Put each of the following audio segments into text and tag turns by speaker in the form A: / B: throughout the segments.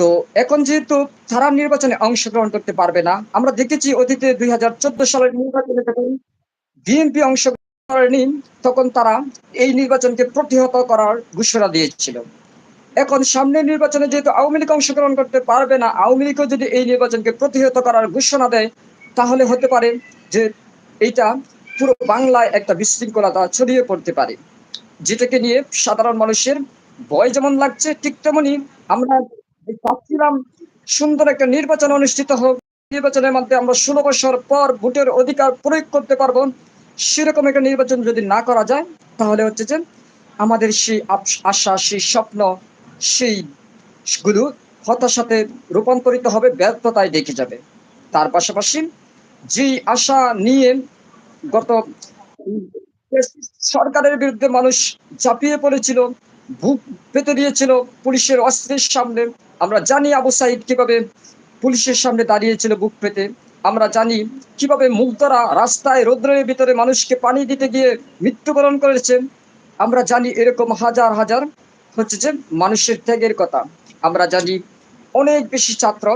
A: তো এখন যেহেতু তারা নির্বাচনে অংশগ্রহণ করতে পারবে না, আমরা দেখেছি অতীতে ২০১৪ সালের নির্বাচনে যখন বিএনপি অংশগ্রহণ করেনি, তখন তারা এই নির্বাচনকে প্রতিহত করার ঘোষণা দিয়েছিল। এখন সামনের নির্বাচনে যেহেতু আওয়ামী লীগ অংশগ্রহণ করতে পারবে না, আওয়ামী লীগও যদি এই নির্বাচনকে প্রতিহত করার ঘোষণা দেয়, তাহলে হতে পারে যে এইটা পুরো বাংলায় একটা বিশৃঙ্খলতা ছড়িয়ে পড়তে পারে। যেটাকে নিয়ে সাধারণ মানুষের ভয় যেমন লাগছে, ঠিক তেমনি আমরা চাচ্ছিলাম সুন্দর একটা নির্বাচন অনুষ্ঠিত হোক, নির্বাচনের মধ্যে আমরা ১৬ বছর পর ভোটের অধিকার প্রয়োগ করতে পারবো। সেরকম একটা নির্বাচন যদি না করা যায়, তাহলে হচ্ছে যে আমাদের সেই আশা, সেই স্বপ্ন, সেই গুলো হতাশাতে রূপান্তরিত হবে, ব্যর্থতায় দেখে যাবে। তার পাশাপাশি যেই আশা নিয়ে গত সরকারের বিরুদ্ধে মানুষ ঝাঁপিয়ে পড়েছিল, বুক পেতে দিয়েছিল পুলিশের অস্ত্রের সামনে। আমরা জানি আবু সাইদ কিভাবে পুলিশের সামনে দাঁড়িয়েছিল বুক পেতে। আমরা জানি কিভাবে মুগ্ধরা রাস্তায় রৌদ্রের ভিতরে মানুষকে পানি দিতে গিয়ে মৃত্যুবরণ করেছে। আমরা জানি এরকম হাজার হাজার হচ্ছে যে মানুষের ত্যাগের কথা। আমরা জানি অনেক বেশি ছাত্র,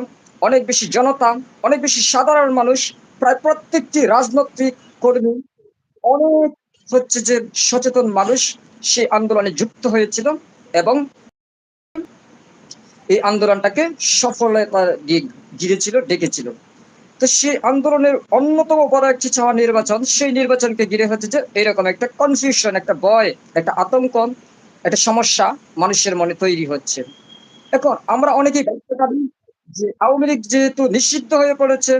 A: অনেক বেশি জনতা, অনেক বেশি সাধারণ মানুষ, প্রায় প্রত্যেকটি রাজনৈতিক কর্মী, অনেক হচ্ছে যে সচেতন মানুষ সেই আন্দোলনে যুক্ত হয়েছিল এবং এই আন্দোলনটাকে সফলতা দিয়ে ঘিরেছিল, ডেকেছিল। তো সেই আন্দোলনের অন্যতম বড় একটি চাওয়া নির্বাচন, সেই নির্বাচনকে ঘিরে হচ্ছে যে এরকম একটা কনফিউশন, একটা ভয়, একটা আতঙ্ক, একটা সমস্যা মানুষের মনে তৈরি হচ্ছে। এখন আমরা অনেকেই ভাবতে পারি যে আওয়ামী লীগ যেহেতু নিষিদ্ধ হয়ে পড়েছে,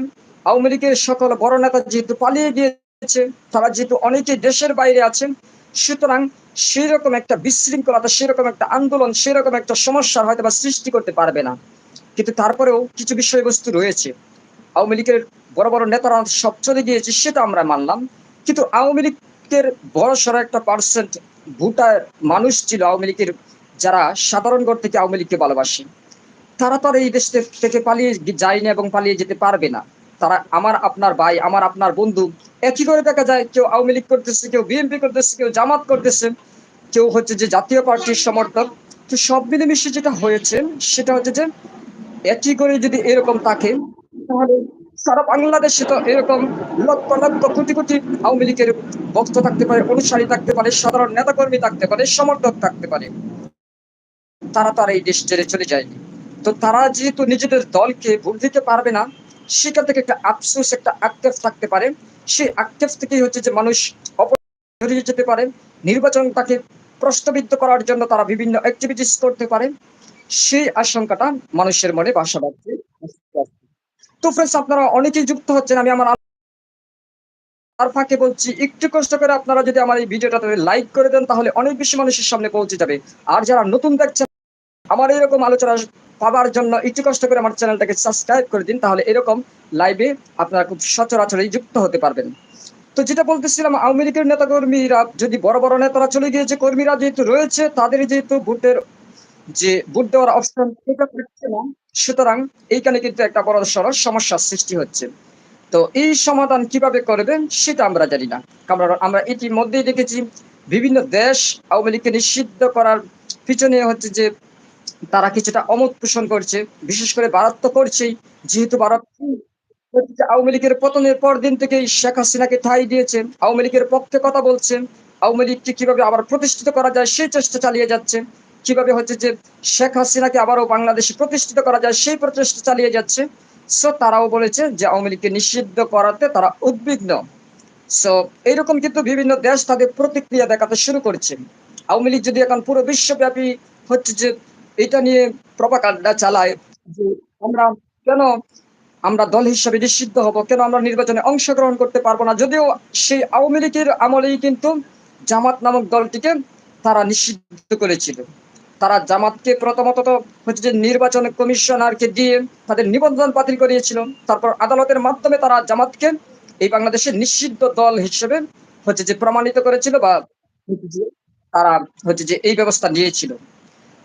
A: আওয়ামী লীগের সকল বড় নেতা যেহেতু পালিয়ে গিয়েছে, তারা যেহেতু অনেকেই দেশের বাইরে আছেন, সুতরাং সেরকম একটা বিশৃঙ্খলতা, সেরকম একটা আন্দোলন, সেরকম একটা সমস্যার হয়তো বা সৃষ্টি করতে পারবে না। কিন্তু তারপরেও কিছু বিষয়বস্তু রয়েছে। আওয়ামী লীগের বড় বড় নেতারা সব চলে গিয়েছে, সেটা আমরা মানলাম। কিন্তু আওয়ামী লীগের বড়সড় একটা পার্সেন্ট ভোটার মানুষ ছিল আওয়ামী লীগের, যারা সাধারণ ঘর থেকে আওয়ামী লীগকে ভালোবাসে। তারা তো আর এই দেশ থেকে পালিয়ে যায়নি এবং পালিয়ে যেতে পারবে না। তারা আমার আপনার ভাই, আমার আপনার বন্ধু। একই করে দেখা যায় কেউ আওয়ামী লীগ করতেছে, কেউ বিএনপি করতেছে, কেউ জামাত করতেছে, কেউ হচ্ছে যে জাতীয় পার্টির সমর্থক। তো সব মিলেমিশে যেটা হয়েছে, সেটা হচ্ছে যে একই করে যদি এরকম থাকে, তাহলে সারা বাংলাদেশে তো এরকম লক্ষ লক্ষ কোটি কোটি আওয়ামী লীগের ভক্ত থাকতে পারে, অনুসারী থাকতে পারে, সাধারণ নেতাকর্মী থাকতে পারে, সমর্থক থাকতে পারে। তারা তো আর এই দেশ ছেড়ে চলে যায়নি। তো তারা যেহেতু নিজেদের দলকে ভোট দিতে পারবে না, সেখান থেকে একটা আফসোস, একটা আক্ষেপ থাকতে পারে। সেই আক্ষেপ থেকেই হচ্ছে যে মানুষ জড়িয়ে যেতে পারে। নির্বাচন তাকে প্রশ্নবিদ্ধ করার জন্য তারা বিভিন্ন অ্যাক্টিভিটিস করতে পারে। সেই আশঙ্কাটা মানুষের মনে বাসা বাঁধছে। তো ফ্রেন্ডস, আপনারা অনেকেই যুক্ত হচ্ছেন। আমি আমার তার ফাঁকে বলছি, একটু কষ্ট করে আপনারা যদি আমার এই ভিডিওটাতে লাইক করে দেন, তাহলে অনেক বেশি মানুষের সামনে পৌঁছে যাবে। আর যারা নতুন দেখছেন, আমার এরকম আলোচনা পাবার জন্য একটু কষ্ট করে আমার চ্যানেলটাকে সাবস্ক্রাইব করে দিন, তাহলে এরকম লাইভে আপনারা খুব সচরাচরই যুক্ত হতে পারবেন। তো যেটা বলতেছিলাম, আওয়ামী লীগের নেতাকর্মীরা যদি বড় বড় নেতারা চলে গিয়েছে, কর্মীরা যেহেতু রয়েছে, তাদের যেহেতু ভোটের যে ভোট দেওয়ার অপশন সেটা থাকছে না, সুতরাং এইখানে কিন্তু একটা বড়সড় সমস্যার সৃষ্টি হচ্ছে। তো এই সমাধান কিভাবে করবেন সেটা আমরা জানি না। কারণ আমরা ইতিমধ্যেই দেখেছি বিভিন্ন দেশ আওয়ামী লীগকে নিষিদ্ধ করার পিছনে হচ্ছে যে তারা কিছুটা অমত পোষণ করছে। বিশেষ করে ভারত তো করছেই। যেহেতু ভারত আওয়ামী লীগের পতনের পর দিন থেকেই শেখ হাসিনাকে ঠাঁই দিয়েছে, আওয়ামী লীগের পক্ষে কথা বলছেন, আওয়ামী লীগকে কিভাবে আবার প্রতিষ্ঠিত করা যায় সেই চেষ্টা চালিয়ে যাচ্ছে। কিভাবে হচ্ছে যে শেখ হাসিনাকে আবারও বাংলাদেশে প্রতিষ্ঠিত করা যায় সেই প্রচেষ্টা চালিয়ে যাচ্ছে। সো তারাও বলেছে যে আওয়ামী লীগকে নিষিদ্ধ করাতে তারা উদ্বিগ্ন। সো এইরকম কিন্তু বিভিন্ন দেশ তাদের প্রতিক্রিয়া দেখাতে শুরু করছে। আওয়ামী লীগ যদি এখন পুরো বিশ্বব্যাপী হচ্ছে যে এটা নিয়ে প্রপাগান্ডা চালায় যে আমরা কেন, আমরা দল হিসাবে নিষিদ্ধ হব, কেন আমরা নির্বাচনে অংশগ্রহণ করতে পারবো না, যদিও সেই আওয়ামী লীগের আমলেই কিন্তু জামাত নামক দলটিকে তারা নিষিদ্ধ করেছিল। তারা জামাতকে প্রথমত তো হচ্ছে যে নির্বাচন কমিশনারকে দিয়ে তাদের নিবন্ধন বাতিল করিয়েছিল। তারপর আদালতের মাধ্যমে তারা জামাতকে এই বাংলাদেশের নিষিদ্ধ দল হিসেবে হচ্ছে যে প্রমাণিত করেছিল, বা হচ্ছে যে তারা হচ্ছে যে এই ব্যবস্থা নিয়েছিল।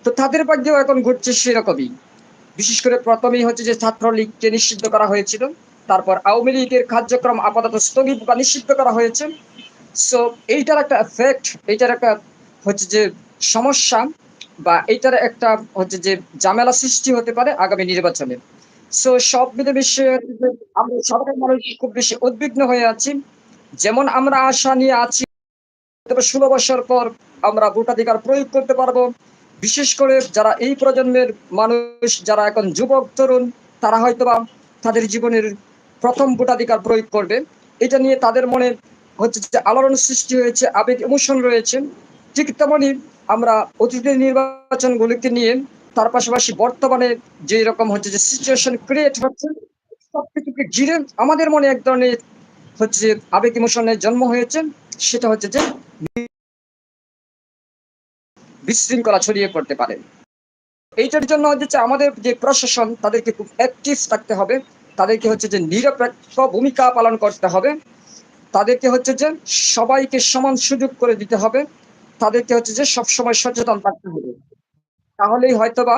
A: তো তাদের ভাগ্যেও এখন ঘটছে সেরকমই। বিশেষ করে প্রথমেই হচ্ছে যে ছাত্রলীগকে নিষিদ্ধ করা হয়েছিল, তারপর আওয়ামী লীগের কার্যক্রম আপাতত স্থগিত বা নিষিদ্ধ করা হয়েছে। সো এইটার একটা এফেক্ট, এইটার একটা হচ্ছে যে সমস্যা বা এইটার একটা হচ্ছে যে ঝামেলা সৃষ্টি হতে পারে আগামী নির্বাচনে। সো সব মিলেমিশে আমরা সাধারণ মানুষ খুব বেশি উদ্বিগ্ন হয়ে আছি। যেমন আমরা আশা নিয়ে আছি তবে ১৬ বছর পর আমরা ভোটাধিকার প্রয়োগ করতে পারবো। বিশেষ করে যারা এই প্রজন্মের মানুষ যারা এখন যুবক তরুণ তারা হয়তোবা তাদের জীবনের ১ম ভোটাধিকার প্রয়োগ করবে। এটা নিয়ে তাদের মনে হচ্ছে যে আলোড়ন সৃষ্টি হয়েছে, আবেগ ইমোশন রয়েছে। ঠিক তেমনি আমরা অতীতের নির্বাচনগুলিকে নিয়ে তার পাশাপাশি বর্তমানে যেরকম হচ্ছে যে সিচুয়েশন ক্রিয়েট হচ্ছে সবকিছুকে ঘিরে আমাদের মনে এক ধরনের হচ্ছে যে আবেগ ইমোশনের জন্ম হয়েছে। সেটা হচ্ছে যে বিশৃঙ্খলা ছড়িয়ে পড়তে পারে। এইটার জন্য হচ্ছে আমাদের যে প্রশাসন তাদেরকে খুব অ্যাক্টিভ থাকতে হবে। তাদেরকে হচ্ছে যে নিরপেক্ষ ভূমিকা পালন করতে হবে। তাদেরকে হচ্ছে যে সবাইকে সমান সুযোগ করে দিতে হবে। তাদেরকে হচ্ছে যে সবসময় সচেতন থাকতে হবে। তাহলেই হয়তোবা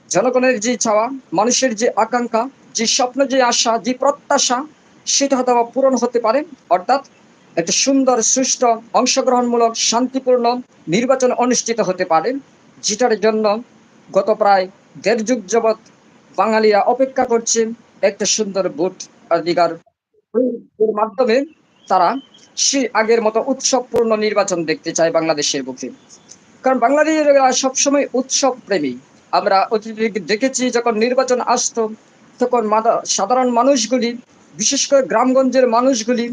A: জনগণের যে চাওয়া, মানুষের যে আকাঙ্ক্ষা, যে স্বপ্ন, যে আশা, যে প্রত্যাশা সেটা হয়তোবা পূরণ হতে পারে। অর্থাৎ একটা সুন্দর সুষ্ঠু অংশগ্রহণমূলক শান্তিপূর্ণ নির্বাচন অনুষ্ঠিত হতে পারে। যেটার জন্য গত প্রায় ১.৫ যুগ যাবৎ বাঙালিরা অপেক্ষা করছে একটা সুন্দর ভোট অধিকার প্রয়োগের মাধ্যমে তারা সেই আগের মতো উৎসবপূর্ণ নির্বাচন দেখতে চায় বাংলাদেশের বুকে। কারণ বাঙালিরা সবসময় উৎসব প্রেমী। আমরা অতীতে দেখেছি যখন নির্বাচন আসতো, তখন সাধারণ মানুষগুলি, বিশেষ করে গ্রামগঞ্জের মানুষগুলি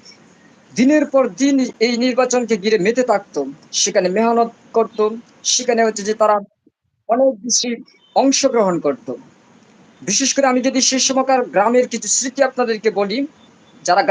A: দিনের পর দিন এই নির্বাচনকে ঘিরে মেতে থাকতো। সেখানে মেহনত করত। সেখানে হচ্ছে যে তারা অনেক বেশি অংশগ্রহণ করত। বিশেষ করে আমি যদি সে সময়কার গ্রামের কিছু স্মৃতি আপনাদেরকে বলি, যারা